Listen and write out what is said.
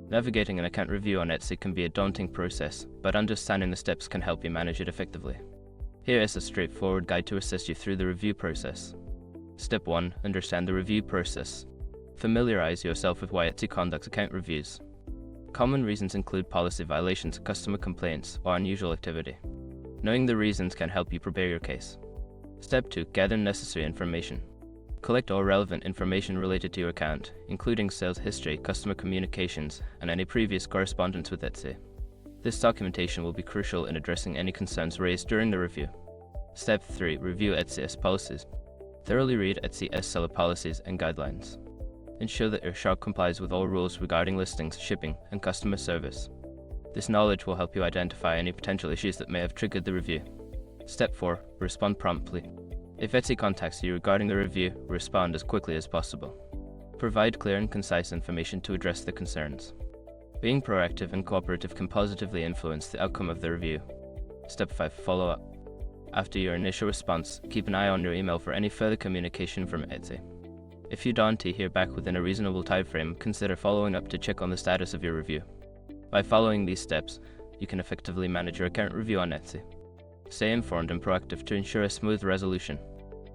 Navigating an account review on Etsy can be a daunting process, but understanding the steps can help you manage it effectively. Here is a straightforward guide to assist you through the review process. Step 1. Understand the review process. Familiarize yourself with why Etsy conducts account reviews. Common reasons include policy violations, customer complaints, or unusual activity. Knowing the reasons can help you prepare your case. Step 2. Gather necessary information. Collect all relevant information related to your account, including sales history, customer communications, and any previous correspondence with Etsy. This documentation will be crucial in addressing any concerns raised during the review. Step 3. Review Etsy policies. Thoroughly read Etsy seller policies and guidelines. Ensure that your shop complies with all rules regarding listings, shipping, and customer service. This knowledge will help you identify any potential issues that may have triggered the review. Step 4. Respond promptly. If Etsy contacts you regarding the review, respond as quickly as possible. Provide clear and concise information to address the concerns. Being proactive and cooperative can positively influence the outcome of the review. Step 5. Follow up. After your initial response, keep an eye on your email for any further communication from Etsy. If you don't hear back within a reasonable timeframe, consider following up to check on the status of your review. By following these steps, you can effectively manage your account review on Etsy. Stay informed and proactive to ensure a smooth resolution.